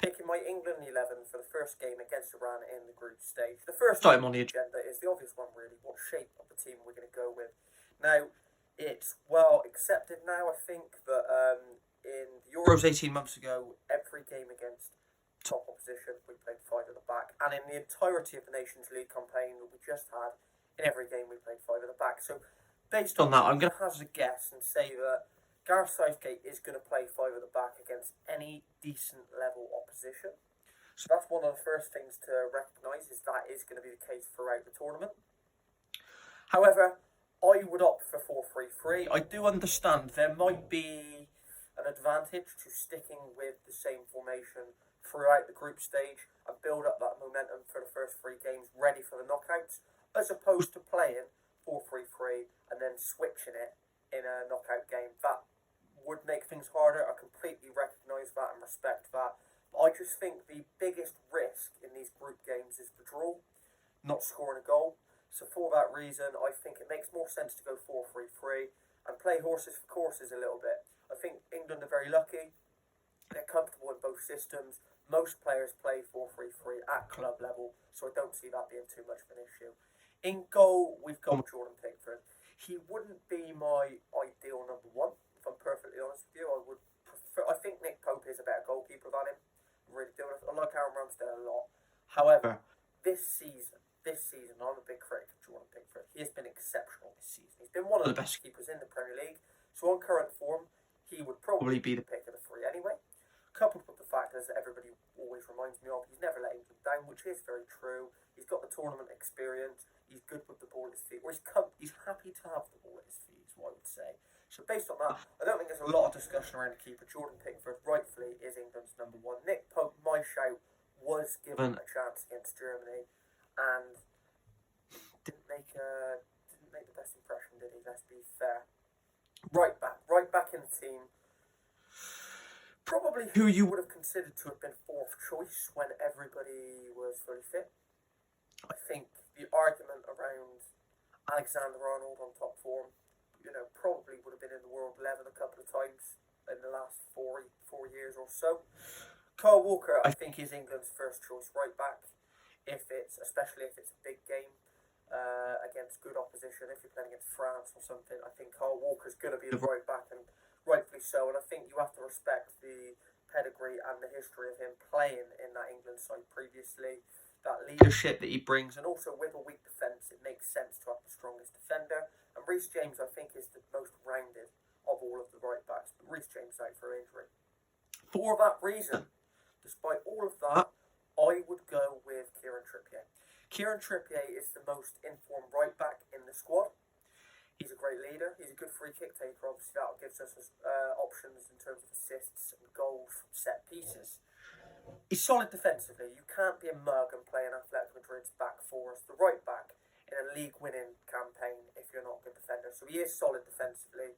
picking my England 11 for the first game against Iran in the group stage. The first item on the agenda is the obvious one, really. What shape of the team we're going to go with. Now, it's well accepted now, I think, that in the Euros 18 months ago, every game against top opposition, we played 5 at the back. And in the entirety of the Nations League campaign that we just had, in every game we played 5 at the back. So, based on that, I'm going to hazard a guess and say that Gareth Southgate is going to play 5 at the back against any decent level opposition. So that's one of the first things to recognise, is that is going to be the case throughout the tournament. However, I would opt for 4-3-3. I do understand there might be an advantage to sticking with the same formation throughout the group stage and build up that momentum for the first 3 games ready for the knockouts, as opposed to playing 4-3-3 and then switching it in a knockout game. That would make things harder. I completely recognise that and respect that. But I just think the biggest risk in these group games is the draw, not scoring a goal. So for that reason, I think it makes more sense to go 4-3-3 and play horses for courses a little bit. I think England are very lucky. They're comfortable in both systems. Most players play 4-3-3 at club level, so I don't see that being too much of an issue. In goal, we've got Jordan Pickford. He wouldn't be my ideal number 1. If I'm perfectly honest with you, I think Nick Pope is a better goalkeeper than him. I really do. I like Aaron Ramsdale a lot. However, this season, I'm a big critic of Jordan Pickford. He has been exceptional this season. He's been one of the best keepers in the Premier League. So on current form, he would probably be the pick of the 3 anyway. Coupled with the fact, as everybody always reminds me of, he's never let England down, which is very true. He's got the tournament experience. He's good with the ball at his feet. Or he's happy to have the ball at his feet, is what I would say. So based on that, I don't think there's a lot of discussion around the keeper. Jordan Pickford, rightfully, is England's number 1. Nick Pope, my shout, was given a chance against Germany and didn't make the best impression, did he? Let's be fair. Right back in the team. Probably who you would have considered to have been 4th choice when everybody was fully fit. I think the argument around Alexander-Arnold on top form, probably would have been in the world 11 a couple of times in the last 4 years or so. Kyle Walker, I think, is England's first choice right back, especially if it's a big game against good opposition. If you're playing against France or something, I think Kyle Walker's going to be the right back, and rightfully so. And I think you have to respect the pedigree and the history of him playing in that England side previously. That leadership that he brings, and also with a weak defence, it makes sense to have the strongest defender. And Reece James, I think, is the most rounded of all of the right backs. But Reece James out for injury. For that reason, despite all of that, I would go with Kieran Trippier. Kieran Trippier is the most informed right back in the squad. He's a great leader. He's a good free kick taker. Obviously, that gives us options in terms of assists and goals from set pieces. He's solid defensively. You can't be a mug and play an Atletico Madrid's back 4 as the right back in a league-winning campaign if you're not a good defender. So he is solid defensively,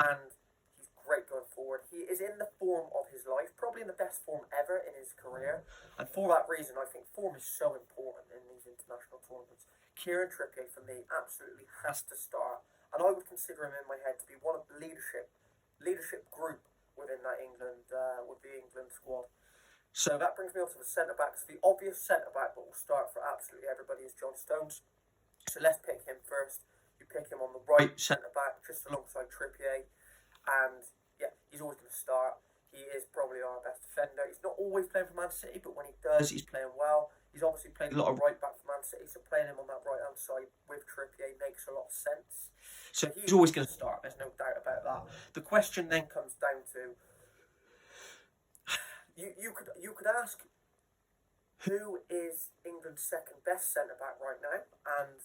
and he's great going forward. He is in the form of his life, probably in the best form ever in his career. And for that reason, I think form is so important in these international tournaments. Kieran Trippier, for me, absolutely has to start. And I would consider him in my head to be one of the leadership group within that England squad. So that brings me on to the centre-backs. The obvious centre-back that will start for absolutely everybody is John Stones. So let's pick him first. You pick him on the right centre-back, just alongside Trippier. And yeah, he's always going to start. He is probably our best defender. He's not always playing for Man City, but when he does, he's playing well. He's obviously played a lot of right-back for Man City, so playing him on that right-hand side with Trippier makes a lot of sense. So he's always going to start, there's no doubt about that. The question then comes down to, you could ask, who is England's second best centre-back right now? And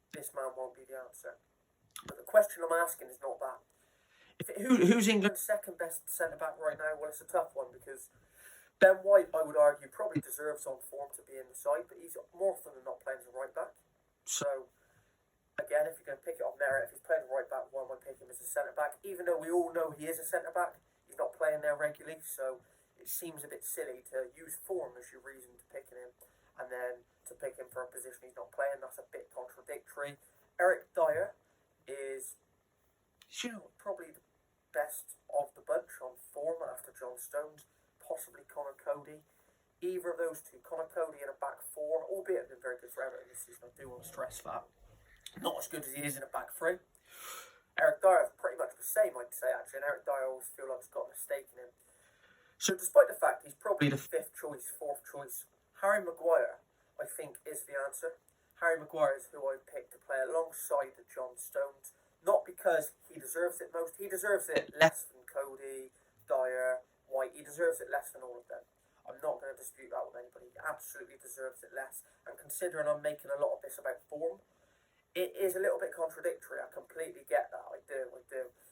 this man won't be the answer. But the question I'm asking is not that. Who's England's second best centre-back right now? Well, it's a tough one, because Ben White, I would argue, probably deserves on form to be in the side, but he's more often than not playing as a right-back. So, again, if you're going to pick it on merit, if he's playing right-back, why am I picking him as a centre-back? Even though we all know he is a centre-back, he's not playing there regularly, so it seems a bit silly to use form as your reason to pick him, and then to pick him for a position he's not playing. That's a bit contradictory. Eric Dyer is, probably the best of the bunch on form after John Stones, possibly Connor Cody. either of those two, Connor Cody in a back four, albeit been very good for Everton this season, I do want to stress that. Not as good as he is in a back three. Eric Dyer is pretty much the same, I'd say, actually, and Eric Dyer I always feel like he's got a mistake in him. So despite the fact he's probably the fifth choice, fourth choice, Harry Maguire, I think, is the answer. Harry Maguire is who I picked to play alongside the John Stones. Not because he deserves it most. He deserves it less than Cody, Dyer, White. He deserves it less than all of them. I'm not going to dispute that with anybody. He absolutely deserves it less. And considering I'm making a lot of this about form, it is a little bit contradictory. I completely get that. I do.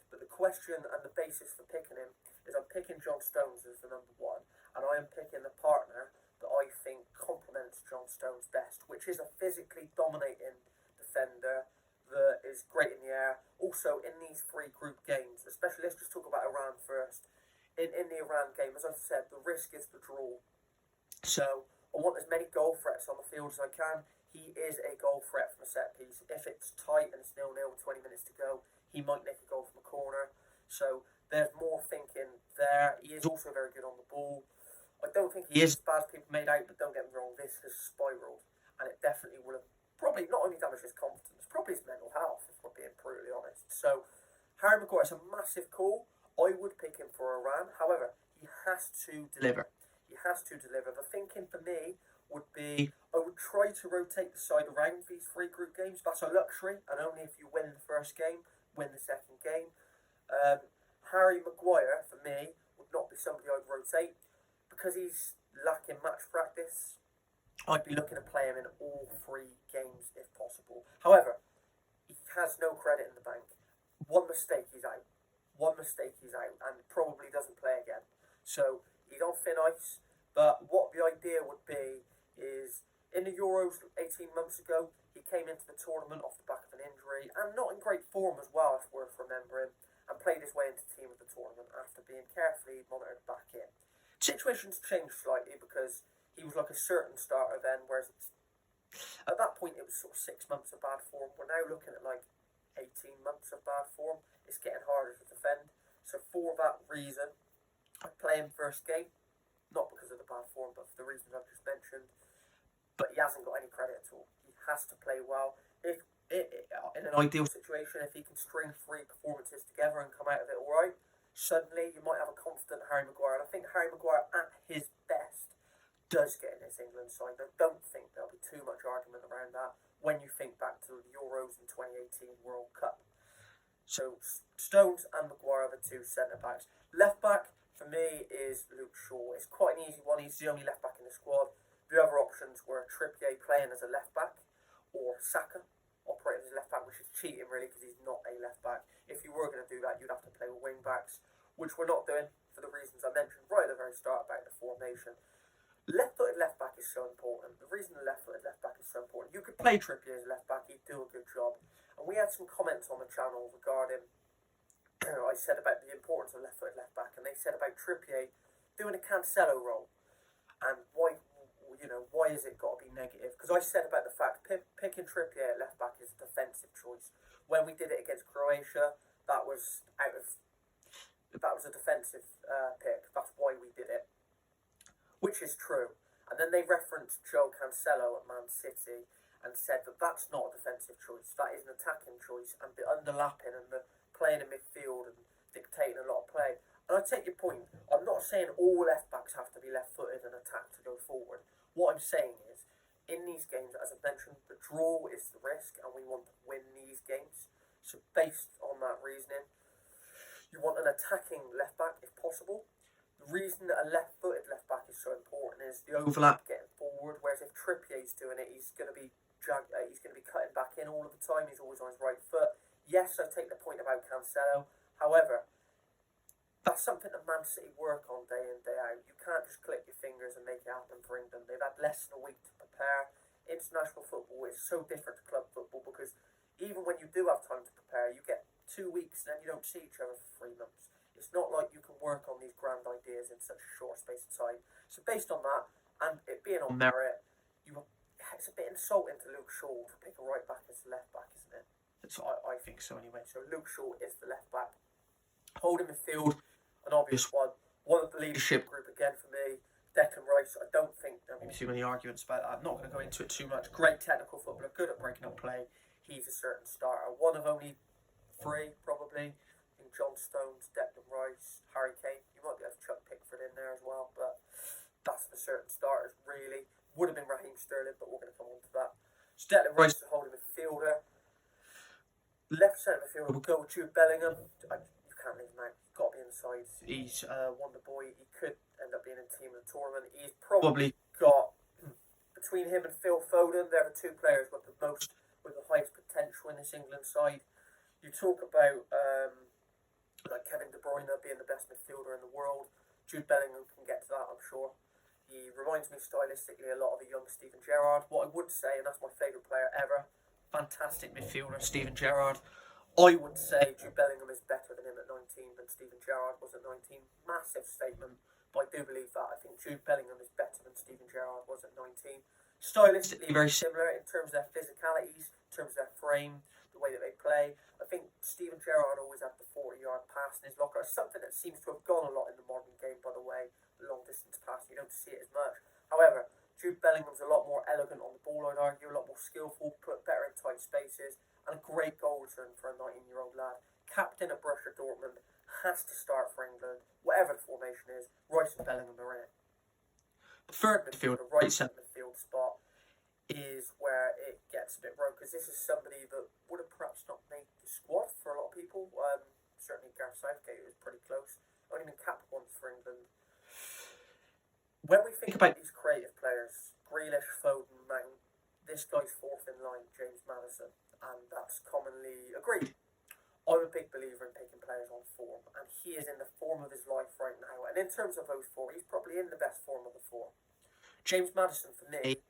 But the question and the basis for picking him is I'm picking John Stones as the number one, and I am picking the partner that I think complements John Stones best, which is a physically dominating defender that is great in the air. Also, in these three group games, especially, let's just talk about Iran first. In the Iran game, as I've said, the risk is the draw. So I want as many goal threats on the field as I can. He is a goal threat from a set piece. If it's tight and it's 0-0 with 20 minutes to go, he might nick a goal from a corner. So there's more thinking there. He is also very good on the ball. I don't think he is as bad as people made out, but don't get me wrong, this has spiralled. And it definitely will have probably not only damaged his confidence, probably his mental health, if we're being brutally honest. So Harry Maguire is a massive call. I would pick him for Iran. However, he has to deliver. He has to deliver. The thinking for me would be I would try to rotate the side around these three group games. That's a luxury, and only if you win the first game, win the second game. Harry Maguire, for me, would not be somebody I'd rotate. Because he's lacking match practice, I'd be looking to play him in all three games if possible. However, he has no credit in the bank. One mistake, he's out. And probably doesn't play again. So he's on thin ice. But what the idea would be is, in the Euros 18 months ago, he came into the tournament off the back of an injury, and not in great form as well, if worth remembering, and played his way into team of the tournament after being carefully monitored back in. Situations changed slightly because he was like a certain starter then, whereas at that point it was sort of 6 months of bad form. We're now looking at like 18 months of bad form. It's getting harder to defend. So for that reason, I play him first game. Not because of the bad form, but for the reasons I've just mentioned. But he hasn't got any credit at all. He has to play well. If in an ideal situation, if he can string three performances together and come out of it alright, suddenly you might have a confident Harry Maguire. And I think Harry Maguire at his best does get in this England side. I don't think there'll be too much argument around that when you think back to the Euros and 2018 World Cup. So Stones and Maguire are the two centre-backs. Left-back, for me, is Luke Shaw. It's quite an easy one. He's the only left-back in the squad. The other options were Trippier playing as a left-back, or Saka operating as a left-back, which is cheating, really, because he's not a left-back. If you were going to do that, you'd have to play with wing-backs, which we're not doing for the reasons I mentioned right at the very start about the formation. Left-footed left-back is so important. The reason the left-footed left-back is so important, you could play Trippier as left-back, he'd do a good job. And we had some comments on the channel regarding, I said about the importance of left-footed left-back, and they said about Trippier doing a Cancelo role. And why has it got to be negative? Because I said about the fact picking Trippier at left-back is a defensive choice. When we did it against Croatia, that was a defensive pick. That's why we did it. Which is true. And then they referenced Joe Cancelo at Man City and said that that's not a defensive choice. That is an attacking choice. And the underlapping and the playing in midfield and dictating a lot of play. And I take your point. I'm not saying all left-backs have to be left-footed and attack to go forward. What I'm saying is, in these games, as I mentioned, the draw is the risk and we want to win these games. So based on that reasoning, you want an attacking left-back if possible. The reason that a left-footed left-back is so important is the overlap getting forward, whereas if Trippier's doing it, he's going to be cutting back in all of the time. He's always on his right foot. Yes, I take the point about Cancelo. However, that's something that Man City work on day in, day out. You can't just click your fingers and make it happen for England. They've had less than a week to prepare. International football is so different to club football because even when you do have time to prepare, you get 2 weeks and then you don't see each other for 3 months. It's not like you can work on these grand ideas in such a short space of time. So based on that, and it being on merit, it's a bit insulting to Luke Shaw to pick a right back as a left back, isn't it? So I think so anyway. So Luke Shaw is the left back. Holding midfield, an obvious one. One of the leadership group again for me. Declan Rice, I don't too many arguments about that. I'm not going to go into it too much. Great technical footballer, good at breaking up play. He's a certain starter. One of only 3, probably. I think John Stones, Declan Rice, Harry Kane. You might be able to chuck Pickford in there as well, but that's for certain starters, really. Would have been Raheem Sterling, but we're going to come on to that. So Declan Rice is a holding midfielder. Left centre midfielder will go with Jude Bellingham. You can't leave him out. He's got to be inside. He's a wonder boy. He could end up being in the team of the tournament. He's probably got, between him and Phil Foden, they're the 2 players with the highest potential in this England side. You talk about like Kevin De Bruyne being the best midfielder in the world. Jude Bellingham can get to that, I'm sure. He reminds me stylistically a lot of a young Steven Gerrard. What I would say, and that's my favourite player ever, fantastic midfielder, Steven Gerrard. I would say Jude Bellingham is better than him at 19 than Steven Gerrard was at 19. Massive statement, but I do believe that. I think Jude Bellingham is better than Steven Gerrard was at 19. Stylistically very similar in terms of their physicalities, in terms of their frame, the way that they play. I think Steven Gerrard always had the 40-yard pass in his locker. It's something that seems to have gone a lot in the modern game, by the way. The long-distance pass, you don't see it as much. However, Jude Bellingham's a lot more elegant on the ball, I'd argue, a lot more skillful, put better in tight spaces, and a great goal return for a 19-year-old lad. Captain of Borussia Dortmund, has to start for England, whatever the formation is. Rice and Bellingham are in it. The third midfield, the right centre midfield spot, is where it gets a bit rogue, because this is somebody that would have perhaps not made the squad for a lot of people. Certainly Gareth Southgate was pretty close. Only been capped once for England. When we think about these creative players, Grealish, Foden, Mount, this guy's 4th in line, James Maddison, and that's commonly agreed. I'm a big believer in picking players on form, and he is in the form of his life right now. And in terms of those 4, he's probably in the best form of the 4. James Maddison, for me,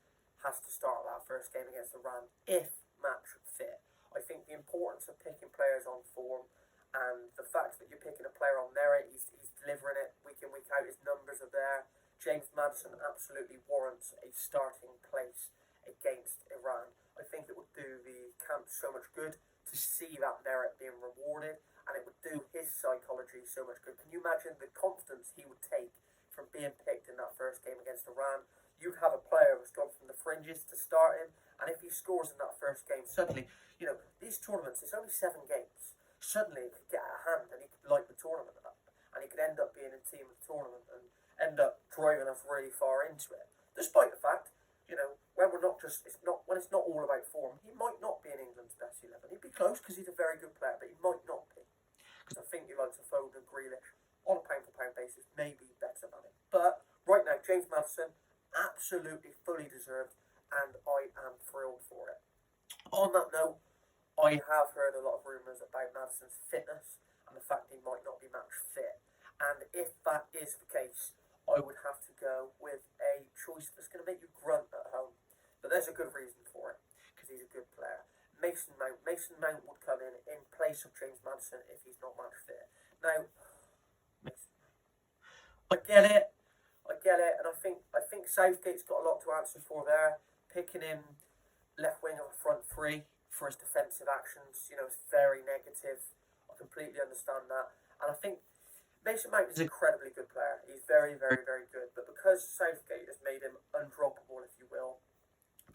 has to start that first game against Iran, if match fit. I think the importance of picking players on form, and the fact that you're picking a player on merit, he's delivering it week in, week out, his numbers are there. James Maddison absolutely warrants a starting place against Iran. I think it would do the camp so much good to see that merit being rewarded, and it would do his psychology so much good. Can you imagine the confidence he would take from being picked in that first game against Iran? You'd have a player who's gone from the fringes to start him, and if he scores in that first game, suddenly, these tournaments, it's only 7 games. Suddenly, it could get out of hand, and he could light the tournament up, and he could end up being in team of the tournament, and end up driving us really far into it. Despite the fact, when it's not all about form, he might not be in England's best 11. He'd be close because he's a very good player, but he might not be. Because I think the likes of Foden and Grealish, on a pound-for-pound basis, may be better than him. But right now, James Maddison, absolutely fully deserved, and I am thrilled for it. On that note, I have heard a lot of rumours about Maddison's fitness and the fact he might not be match fit. And if that is the case, I would have to go with a choice that's going to make you grunt at home. But there's a good reason for it, because he's a good player. Mason Mount. Mason Mount would come in place of James Maddison if he's not match fit. Now, Mason Mount. I get it, and I think Southgate's got a lot to answer for there. Picking him left wing of a front 3 for his defensive actions, is very negative. I completely understand that. And I think Mason Mount is an incredibly good player. He's very, very, very good. But because Southgate has made him undroppable, if you will,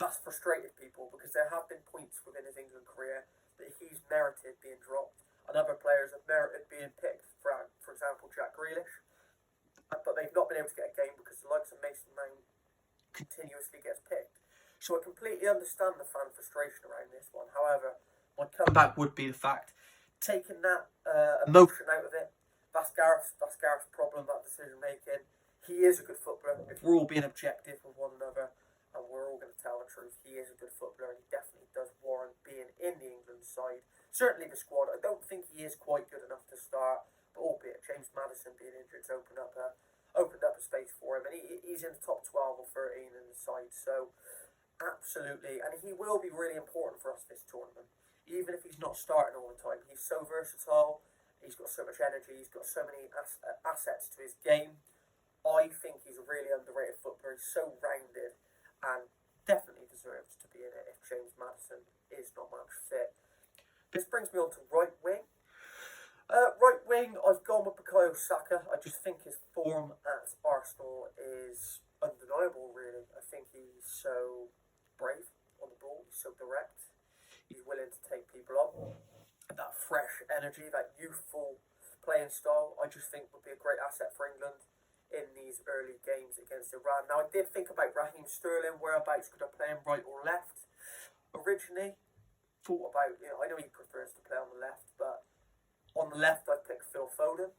that's frustrated people, because there have been points within his England career that he's merited being dropped, and other players have merited being picked, for example, Jack Grealish. But they've not been able to get a game because the likes of Mason Mount continuously gets picked. So I completely understand the fan frustration around this one. However, my comeback would be the fact, taking that emotion out of it, that's Gareth's problem, that decision making. He is a good footballer. If we're all being objective with one another, and we're all going to tell the truth, he is a good footballer, and he definitely does warrant being in the England side. Certainly the squad. I don't think he is quite good enough to start, but albeit James Maddison being injured has opened up a space for him, and he's in the top 12 or 13 in the side. So absolutely, and he will be really important for us this tournament, even if he's not starting all the time. He's so versatile. He's got so much energy. He's got so many assets to his game. I think he's a really underrated footballer. He's so rounded and definitely deserves to be in it if James Maddison is not match fit. This brings me on to right wing. Right wing, I've gone with Bukayo Saka. I just think his form at Arsenal is undeniable, really. I think he's so brave on the ball. He's so direct. He's willing to take people on. And that fresh energy, that youthful playing style, I just think would be a great asset for England in these early games against Iran. Now, I did think about Raheem Sterling. Whereabouts could I play him, right or left? Originally, thought about, I know he prefers to play on the left, but on the left, I'd pick Phil Foden.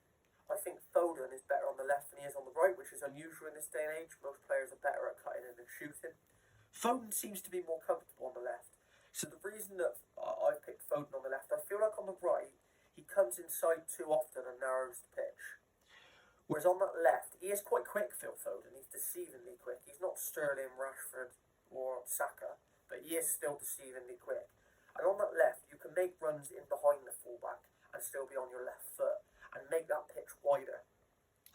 I think Foden is better on the left than he is on the right, which is unusual in this day and age. Most players are better at cutting in and shooting. Foden seems to be more comfortable on the left. So the reason that I picked Foden on the left, I feel like on the right, he comes inside too often and narrows the pitch. Whereas on that left, he is quite quick, Phil Foden. He's deceivingly quick. He's not Sterling, Rashford or Saka, but he is still deceivingly quick. And on that left, you can make runs in behind the fullback and still be on your left foot and make that pitch wider.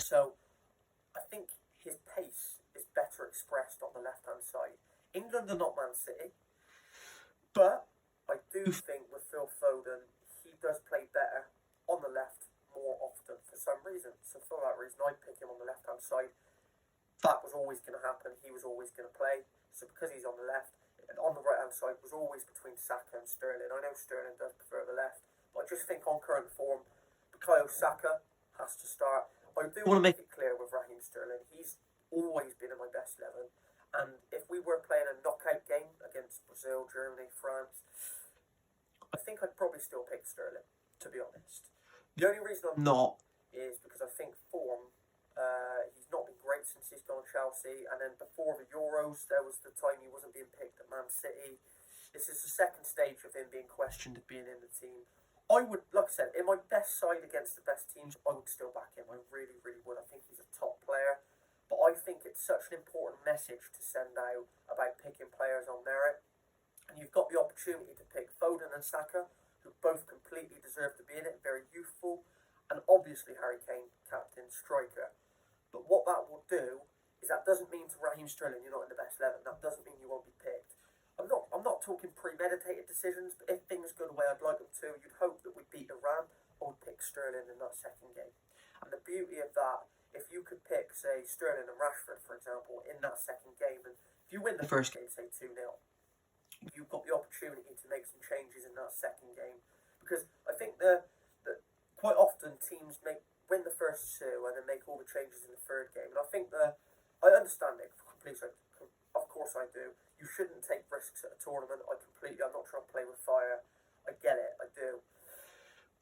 So I think his pace is better expressed on the left-hand side. England are not Man City, but I do think with Phil Foden, he does play better on the left more often for some reason. So for that reason, I pick him on the left-hand side. That was always going to happen. He was always going to play. So because he's on the left, and on the right-hand side was always between Saka and Sterling. I know Sterling does prefer the left, but I just think on current form, Bukayo Saka has to start. I do want to make it clear with Raheem Sterling, he's always been in my best 11. And if we were playing a knockout game against Brazil, Germany, France, I think I'd probably still pick Sterling, to be honest. The only reason I'm not is because I think form, he's not been great since he's gone to Chelsea. And then before the Euros, there was the time he wasn't being picked at Man City. This is the second stage of him being questioned of being in the team. I would, like I said, in my best side against the best teams, I would still back him. I really, really would. I think he's a top player. But I think it's such an important message to send out about picking players on merit. And you've got the opportunity to pick Foden and Saka, who both completely deserve to be in it, very youthful. And obviously Harry Kane, captain, striker. But what that will do is that doesn't mean to Raheem Sterling you're not in the best 11. That doesn't mean you won't be picked. I'm not talking premeditated decisions, but if things go the way I'd like them to, you'd hope that we beat Iran. I would pick Sterling in that second game. And the beauty of that, if you could pick, say, Sterling and Rashford, for example, in that second game, and if you win the first game, say 2-0, you've got the opportunity to make some changes in that second game. Because I think that quite often teams win the first two and then make all the changes in the third game. And I think I understand it completely. Of course I do. You shouldn't take risks at a tournament. I'm not trying to play with fire. I get it, I do.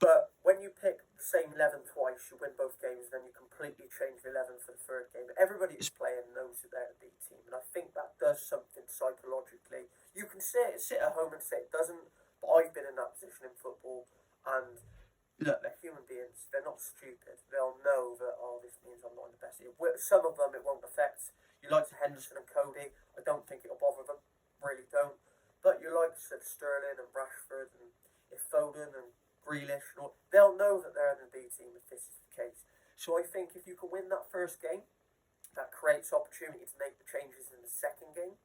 But when you pick the same 11 twice, you win both games, then you completely change the 11 for the third game. Everybody who's playing knows that they're the B team, and I think that does something psychologically. You can sit at home and say it doesn't, but I've been in that position in football, and look, they're human beings. They're not stupid. They'll know that, this means I'm not in the best team. Some of them it won't affect. You like Henderson and Cody, I don't think it'll bother them, really don't. But you like Sterling and Rashford and if Foden and Grealish, they'll know that they're in the B team if this is the case. So I think if you can win that first game, that creates opportunity to make the changes in the second game,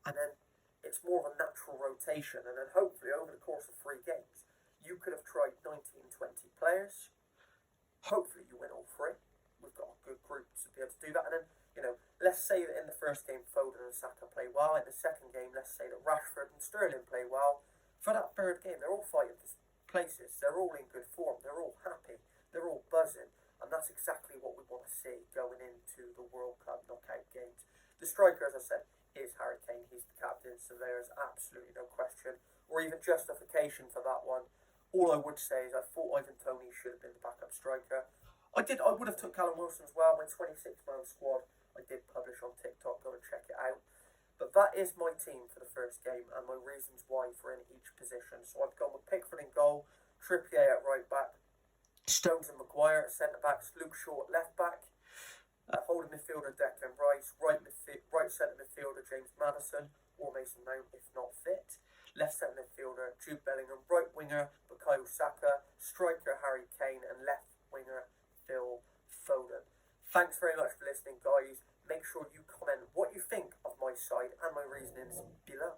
and then it's more of a natural rotation, and then hopefully over the course of 3 games, you could have tried 19, 20 players. Hopefully you win all 3. We've got a good group to be able to do that, and then let's say that in the first game Foden and Saka play well. In the second game, let's say that Rashford and Sterling play well. For that third game, they're all fighting for places. They're all in good form. They're all happy. They're all buzzing. And that's exactly what we want to see going into the World Cup knockout games. The striker, as I said, is Harry Kane. He's the captain, so there's absolutely no question or even justification for that one. All I would say is I thought Ivan Toney should have been the backup striker. I would have took Callum Wilson as well. My 26-man squad, I did publish on TikTok. Go and check it out. But that is my team for the first game and my reasons why for in each position. So I've gone with Pickford in goal, Trippier at right back, Stones and Maguire at centre backs, Luke Shaw at left back, holding midfielder Declan Rice, right centre midfielder James Maddison or Mason Mount if not fit, left centre midfielder Jude Bellingham, right winger Bukayo Saka, striker Harry Kane, and left winger Phil Foden. Thanks very much for listening, guys. Make sure you comment what you think of my side and my reasonings below.